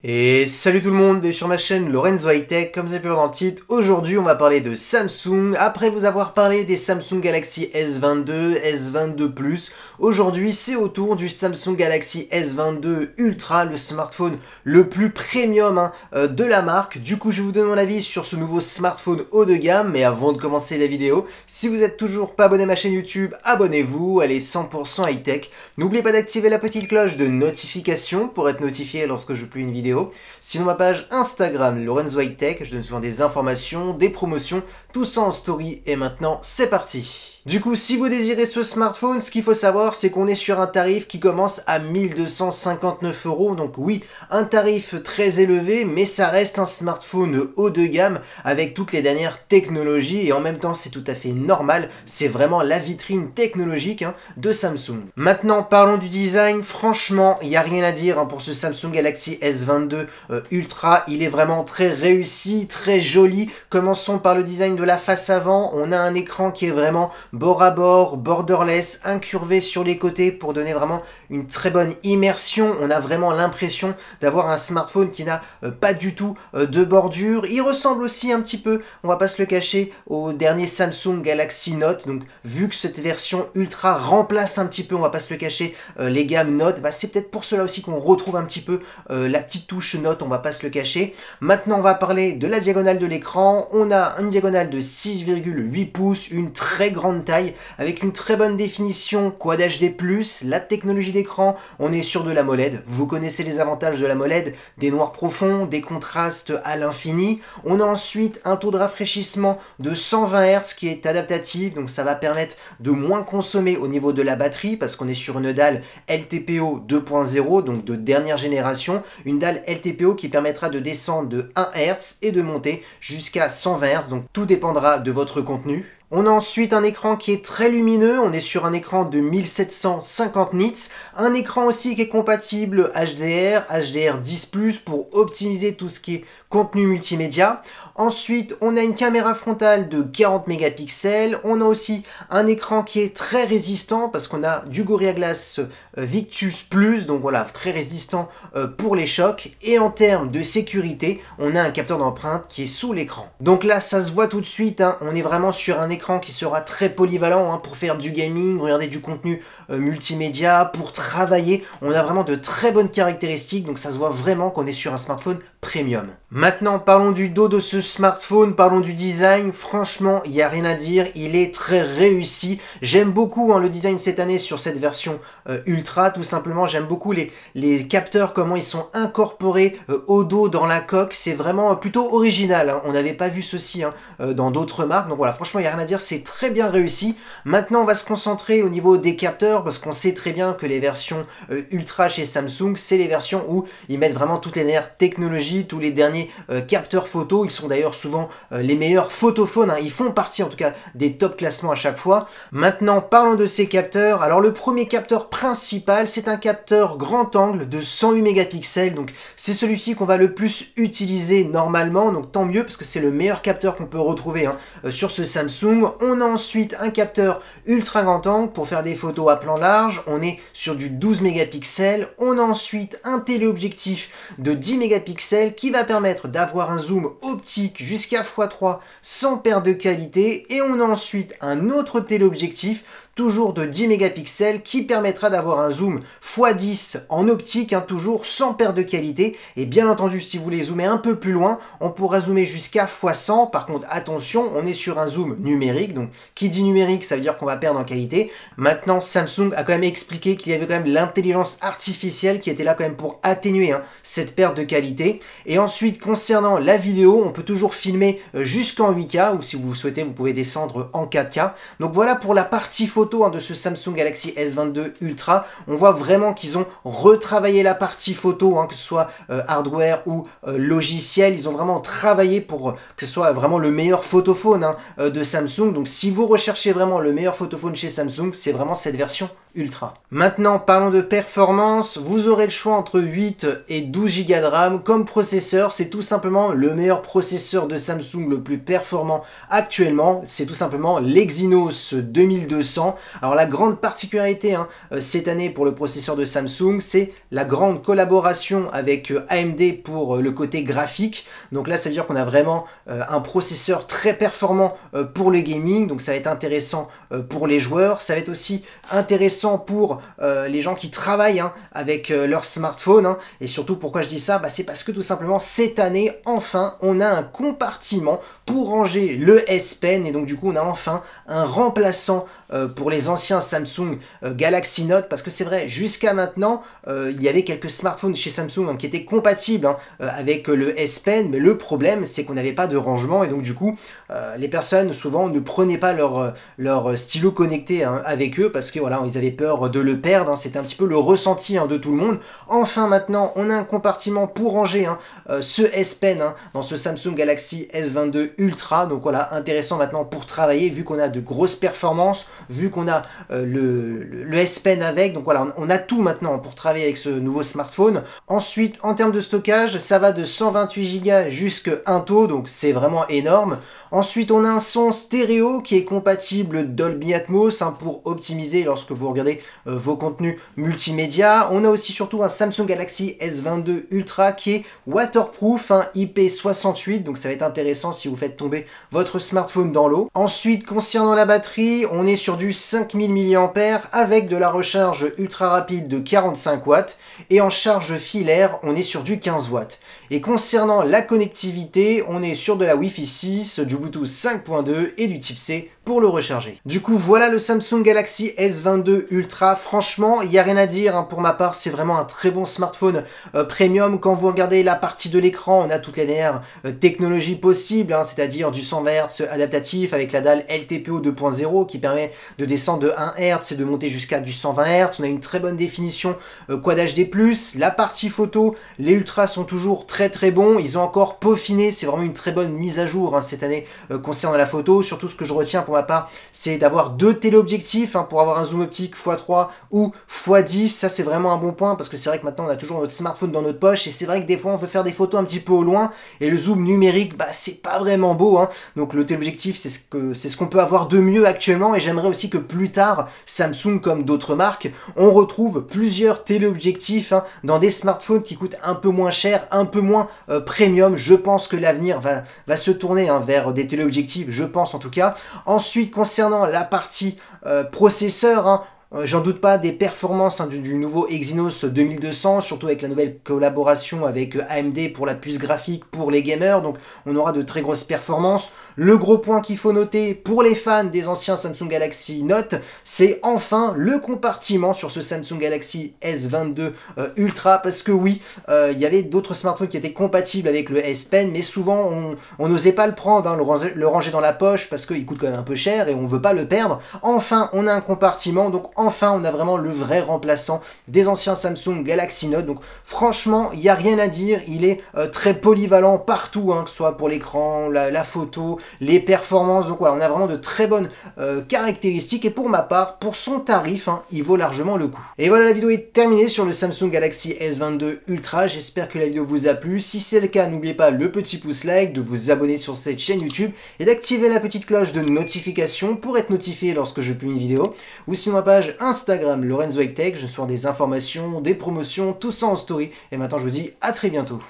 Et salut tout le monde, bienvenue sur ma chaîne Lorenzo High Tech. Comme vous avez pu voir dans le titre, aujourd'hui on va parler de Samsung. Après vous avoir parlé des Samsung Galaxy S22, S22 Plus, aujourd'hui c'est au tour du Samsung Galaxy S22 Ultra, le smartphone le plus premium de la marque. Du coup je vais vous donner mon avis sur ce nouveau smartphone haut de gamme, mais avant de commencer la vidéo, si vous n'êtes toujours pas abonné à ma chaîne YouTube, abonnez-vous, elle est 100% high tech. N'oubliez pas d'activer la petite cloche de notification pour être notifié lorsque je publie une vidéo. Sinon ma page Instagram Lorenzo High Tech, je donne souvent des informations, des promotions, tout ça en story. Et maintenant c'est parti. Du coup, si vous désirez ce smartphone, ce qu'il faut savoir, c'est qu'on est sur un tarif qui commence à 1259 €. Donc oui, un tarif très élevé, mais ça reste un smartphone haut de gamme avec toutes les dernières technologies et en même temps, c'est tout à fait normal. C'est vraiment la vitrine technologique de Samsung. Maintenant, parlons du design. Franchement, il n'y a rien à dire pour ce Samsung Galaxy S22 Ultra. Il est vraiment très réussi, très joli. Commençons par le design de la face avant. On a un écran qui est vraiment bord à bord, borderless, incurvé sur les côtés pour donner vraiment une très bonne immersion. On a vraiment l'impression d'avoir un smartphone qui n'a pas du tout de bordure. Il ressemble aussi un petit peu, on va pas se le cacher, au dernier Samsung Galaxy Note. Donc vu que cette version Ultra remplace un petit peu, on va pas se le cacher, les gammes Note, c'est peut-être pour cela aussi qu'on retrouve un petit peu la petite touche Note, on va pas se le cacher. Maintenant on va parler de la diagonale de l'écran. On a une diagonale de 6,8 pouces, une très grande taille, avec une très bonne définition, Quad HD+, la technologie d'écran, on est sur de l'AMOLED. Vous connaissez les avantages de l'AMOLED, des noirs profonds, des contrastes à l'infini. On a ensuite un taux de rafraîchissement de 120 Hz qui est adaptatif, donc ça va permettre de moins consommer au niveau de la batterie, parce qu'on est sur une dalle LTPO 2.0, donc de dernière génération, une dalle LTPO qui permettra de descendre de 1 Hz et de monter jusqu'à 120 Hz, donc tout dépendra de votre contenu. On a ensuite un écran qui est très lumineux, on est sur un écran de 1750 nits, un écran aussi qui est compatible HDR, HDR10+, pour optimiser tout ce qui est contenu multimédia. Ensuite, on a une caméra frontale de 40 mégapixels, on a aussi un écran qui est très résistant parce qu'on a du Gorilla Glass Victus Plus, donc voilà, très résistant pour les chocs. Et en termes de sécurité, on a un capteur d'empreinte qui est sous l'écran. Donc là, ça se voit tout de suite, on est vraiment sur un écran qui sera très polyvalent pour faire du gaming, regarder du contenu multimédia, pour travailler. On a vraiment de très bonnes caractéristiques, donc ça se voit vraiment qu'on est sur un smartphone premium. Maintenant, parlons du dos de ce smartphone, parlons du design. Franchement, il n'y a rien à dire, il est très réussi. J'aime beaucoup le design cette année sur cette version Ultra, tout simplement. J'aime beaucoup les capteurs, comment ils sont incorporés au dos, dans la coque. C'est vraiment plutôt original. On n'avait pas vu ceci dans d'autres marques. Donc voilà, franchement, il n'y a rien à dire, c'est très bien réussi. Maintenant, on va se concentrer au niveau des capteurs, parce qu'on sait très bien que les versions Ultra chez Samsung, c'est les versions où ils mettent vraiment toutes les dernières technologies, tous les derniers capteurs photo. Ils sont d'ailleurs souvent les meilleurs photophones, ils font partie en tout cas des top classements à chaque fois. Maintenant, parlons de ces capteurs. Alors le premier capteur principal, c'est un capteur grand angle de 108 mégapixels, donc c'est celui-ci qu'on va le plus utiliser normalement, donc tant mieux parce que c'est le meilleur capteur qu'on peut retrouver sur ce Samsung. On a ensuite un capteur ultra grand angle pour faire des photos à plan large, on est sur du 12 mégapixels. On a ensuite un téléobjectif de 10 mégapixels qui va permettre d'avoir un zoom optique jusqu'à x3 sans perte de qualité. Et on a ensuite un autre téléobjectif toujours de 10 mégapixels qui permettra d'avoir un zoom x10 en optique, toujours sans perte de qualité. Et bien entendu, si vous voulez zoomer un peu plus loin, on pourra zoomer jusqu'à x100. Par contre, attention, on est sur un zoom numérique, donc qui dit numérique, ça veut dire qu'on va perdre en qualité. Maintenant, Samsung a quand même expliqué qu'il y avait quand même l'intelligence artificielle qui était là quand même pour atténuer cette perte de qualité. Et ensuite, concernant la vidéo, on peut toujours filmer jusqu'en 8K, ou si vous souhaitez, vous pouvez descendre en 4K. Donc voilà pour la partie photo de ce Samsung Galaxy S22 Ultra. On voit vraiment qu'ils ont retravaillé la partie photo, que ce soit hardware ou logiciel. Ils ont vraiment travaillé pour que ce soit vraiment le meilleur photophone de Samsung. Donc si vous recherchez vraiment le meilleur photophone chez Samsung, c'est vraiment cette version Ultra. Maintenant, parlons de performance. Vous aurez le choix entre 8 et 12 Go de RAM. Comme processeur, c'est tout simplement le meilleur processeur de Samsung, le plus performant actuellement. C'est tout simplement l'Exynos 2200. Alors la grande particularité cette année pour le processeur de Samsung, c'est la grande collaboration avec AMD pour le côté graphique. Donc là, ça veut dire qu'on a vraiment un processeur très performant pour le gaming. Donc ça va être intéressant pour les joueurs. Ça va être aussi intéressant pour les gens qui travaillent avec leur smartphone. Et surtout, pourquoi je dis ça, c'est parce que tout simplement, cette année, enfin, on a un compartiment pour ranger le S Pen. Et donc, du coup, on a enfin un remplaçant pour les anciens Samsung Galaxy Note. Parce que c'est vrai, jusqu'à maintenant, il y avait quelques smartphones chez Samsung qui étaient compatibles avec le S Pen. Mais le problème, c'est qu'on n'avait pas de rangement. Et donc, du coup, les personnes, souvent, ne prenaient pas leur stylo connecté avec eux parce que voilà, ils avaient peur de le perdre. C'était un petit peu le ressenti de tout le monde. Enfin, maintenant, on a un compartiment pour ranger ce S Pen dans ce Samsung Galaxy S22 Ultra. Donc voilà, intéressant maintenant pour travailler vu qu'on a de grosses performances, vu qu'on a le S Pen avec. Donc voilà, on a tout maintenant pour travailler avec ce nouveau smartphone. Ensuite, en termes de stockage, ça va de 128 Go jusqu'à 1 TB, donc c'est vraiment énorme. Ensuite, on a un son stéréo qui est compatible Dolby Atmos pour optimiser lorsque vous regardez vos contenus multimédia. On a aussi surtout un Samsung Galaxy S22 Ultra qui est waterproof, IP68, donc ça va être intéressant si vous faites tomber votre smartphone dans l'eau. Ensuite, concernant la batterie, on est sur du 5000 mAh avec de la recharge ultra rapide de 45 watts et en charge filaire, on est sur du 15 watts. Et concernant la connectivité, on est sur de la Wi-Fi 6, du Bluetooth 5.2 et du type C pour le recharger. Du coup, voilà le Samsung Galaxy S22 Ultra. Franchement, il n'y a rien à dire. Pour ma part, c'est vraiment un très bon smartphone premium. Quand vous regardez la partie de l'écran, on a toutes les dernières technologies possibles, c'est-à-dire du 120 Hz adaptatif avec la dalle LTPO 2.0 qui permet de descendre de 1 Hz et de monter jusqu'à du 120 Hz. On a une très bonne définition Quad HD+. La partie photo, les Ultras sont toujours très bons. Ils ont encore peaufiné. C'est vraiment une très bonne mise à jour cette année concernant la photo. Surtout, ce que je retiens pour ma part, c'est d'avoir 2 téléobjectifs pour avoir un zoom optique x3 ou x10. Ça, c'est vraiment un bon point parce que c'est vrai que maintenant, on a toujours notre smartphone dans notre poche et c'est vrai que des fois, on veut faire des photos un petit peu au loin et le zoom numérique, c'est pas vraiment beau. Donc, le téléobjectif, c'est ce qu'on peut avoir de mieux actuellement et j'aimerais aussi que plus tard, Samsung, comme d'autres marques, on retrouve plusieurs téléobjectifs dans des smartphones qui coûtent un peu moins cher, un peu moins premium. Je pense que l'avenir va se tourner vers des téléobjectifs, je pense en tout cas. Ensuite, concernant la partie processeur, j'en doute pas des performances du nouveau Exynos 2200, surtout avec la nouvelle collaboration avec AMD pour la puce graphique pour les gamers, donc on aura de très grosses performances. Le gros point qu'il faut noter pour les fans des anciens Samsung Galaxy Note, c'est enfin le compartiment sur ce Samsung Galaxy S22 Ultra, parce que oui, il y avait d'autres smartphones qui étaient compatibles avec le S Pen, mais souvent on n'osait pas le prendre, le ranger dans la poche, parce qu'il coûte quand même un peu cher et on veut pas le perdre. Enfin, on a un compartiment, donc enfin, on a vraiment le vrai remplaçant des anciens Samsung Galaxy Note. Donc franchement, il n'y a rien à dire. Il est très polyvalent partout, que ce soit pour l'écran, la photo, les performances. Donc voilà, on a vraiment de très bonnes caractéristiques. Et pour ma part, pour son tarif, il vaut largement le coup. Et voilà, la vidéo est terminée sur le Samsung Galaxy S22 Ultra. J'espère que la vidéo vous a plu. Si c'est le cas, n'oubliez pas le petit pouce like, de vous abonner sur cette chaîne YouTube et d'activer la petite cloche de notification pour être notifié lorsque je publie une vidéo. Ou sur ma page Instagram Lorenzo Hightech, je sors des informations, des promotions, tout ça en story. Et maintenant je vous dis à très bientôt.